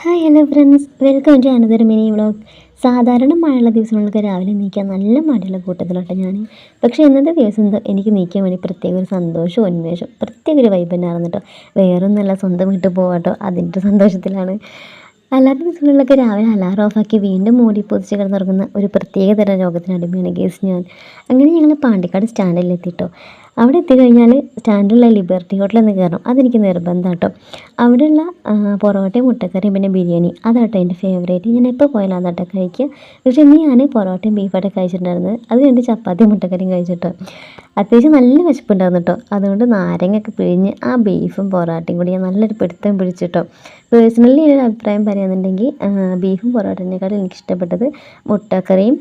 Hi hello friends, welcome to another mini vlog. സാധാരണ മഴയുള്ള ദിവസങ്ങളൊക്കെ രാവിലെ എണീക്കാൻ നല്ല മടിയുള്ള കൂട്ടത്തിലോട്ടെ ഞാൻ. പക്ഷേ ഇന്നത്തെ ദിവസം എന്തോ എനിക്ക് എണീക്കാൻ വേണ്ടി പ്രത്യേക ഒരു സന്തോഷവും ഉന്മേഷവും പ്രത്യേക ഒരു വൈബ് തന്നെയായിരുന്നു കേട്ടോ. വേറൊന്നുമല്ല, സ്വന്തം വീട്ടിൽ പോകാട്ടോ, അതിൻ്റെ സന്തോഷത്തിലാണ്. അല്ലാത്ത ദിവസങ്ങളിലൊക്കെ രാവിലെ അലാറം ഓഫാക്കി വീണ്ടും മൂടി പൊതിച്ച് കിടന്നുറങ്ങുന്ന ഒരു പ്രത്യേക തരം രോഗത്തിന് അടിമയാണ് കേസ് ഞാൻ. അങ്ങനെ ഞങ്ങൾ പാണ്ടിക്കാട് സ്റ്റാൻഡിലെത്തിട്ടോ. അവിടെ എത്തിക്കഴിഞ്ഞാൽ സ്റ്റാൻഡിലുള്ള ലിബർട്ടി ഹോട്ടലിൽ നിന്ന് കയറണം, അതെനിക്ക് നിർബന്ധം കേട്ടോ. അവിടെയുള്ള പൊറോട്ടയും മുട്ടക്കറിയും പിന്നെ ബിരിയാണി അതാട്ടോ എൻ്റെ ഫേവറേറ്റ്. ഞാൻ എപ്പോൾ പോയാലും അതാട്ടോ കഴിക്കുക. പക്ഷേ ഇന്ന് ഞാൻ പൊറോട്ടയും ബീഫായിട്ട് കഴിച്ചിട്ടുണ്ടായിരുന്നത്, അത് കഴിഞ്ഞ് ചപ്പാത്തിയും മുട്ടക്കറിയും കഴിച്ചിട്ടോ. അത്യാവശ്യം നല്ല വിശപ്പുണ്ടായിരുന്നു കേട്ടോ. അതുകൊണ്ട് നാരങ്ങയൊക്കെ പിഴിഞ്ഞ് ആ ബീഫും പൊറോട്ടയും കൂടി ഞാൻ നല്ലൊരു പിടുത്തം പിടിച്ചിട്ടോ. പേഴ്സണലി ഒരു അഭിപ്രായം പറയുകയാണെന്നുണ്ടെങ്കിൽ ബീഫും പൊറോട്ടേനേക്കാളും എനിക്കിഷ്ടപ്പെട്ടത് മുട്ടക്കറിയും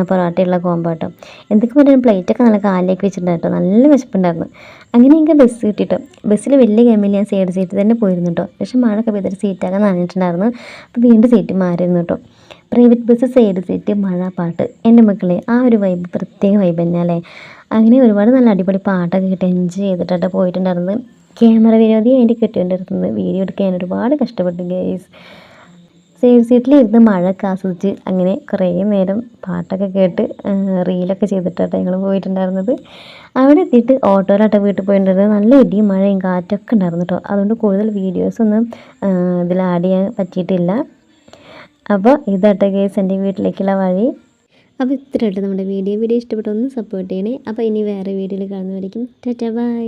പൊറോട്ടയുള്ള കോമ്പോ കേട്ടോ. എന്തൊക്കെ പറയുക, പ്ലേറ്റൊക്കെ നല്ല കാലിലേക്ക് വെച്ചിട്ടുണ്ടായിട്ടോ, നല്ല വിശപ്പുണ്ടായിരുന്നു. അങ്ങനെ എനിക്ക് ബസ് കിട്ടിയിട്ടോ. ബസ്സിൽ വലിയ ഗെയിമിൽ ഞാൻ സൈഡ് സീറ്റ് തന്നെ പോയിരുന്നു കേട്ടോ. പക്ഷേ മഴയൊക്കെ പെയ്തൊരു സീറ്റൊക്കെ നനഞ്ഞിട്ടുണ്ടായിരുന്നു. അപ്പോൾ വീണ്ടും സീറ്റ് മാറിയിരുന്നു കേട്ടോ. പ്രൈവറ്റ് ബസ്, സൈഡ് സീറ്റ്, മഴ, പാട്ട്, എൻ്റെ മക്കളെ ആ ഒരു വൈബ് പ്രത്യേക വൈബ് തന്നെ അല്ലേ. അങ്ങനെ ഒരുപാട് നല്ല അടിപൊളി പാട്ടൊക്കെ കിട്ടി എൻജോയ് ചെയ്തിട്ടാണ് പോയിട്ടുണ്ടായിരുന്നത്. ക്യാമറ വിനോദി അതിൻ്റെ കെട്ടിക്കൊണ്ടിരുന്നത് വീഡിയോ എടുക്കാൻ ഒരുപാട് കഷ്ടപ്പെട്ടു ഗേസ്. സൈഡ് സീറ്റിലിരുന്ന് മഴയൊക്കെ ആസ്വദിച്ച് അങ്ങനെ കുറേ നേരം പാട്ടൊക്കെ കേട്ട് റീലൊക്കെ ചെയ്തിട്ടാണ് ഞങ്ങൾ പോയിട്ടുണ്ടായിരുന്നത്. അവിടെ എത്തിയിട്ട് ഓട്ടോയിലാട്ടോ വീട്ടിൽ പോയിട്ടുണ്ടായിരുന്നത്. നല്ല ഇടിയും മഴയും കാറ്റൊക്കെ ഉണ്ടായിരുന്നു കേട്ടോ. അതുകൊണ്ട് കൂടുതൽ വീഡിയോസൊന്നും ഇതിൽ ആഡ് ചെയ്യാൻ പറ്റിയിട്ടില്ല. അപ്പോൾ ഇതാട്ടോ ഗേസ് എൻ്റെ വീട്ടിലേക്കുള്ള വഴി. അപ്പോൾ ഇത്രയായിട്ട് നമ്മുടെ വീഡിയോ ഇഷ്ടപ്പെട്ടൊന്ന് സപ്പോർട്ട് ചെയ്യണേ. അപ്പോൾ ഇനി വേറെ വീഡിയോയിൽ കാണുന്നവരേക്കും ടാറ്റാ ബൈ.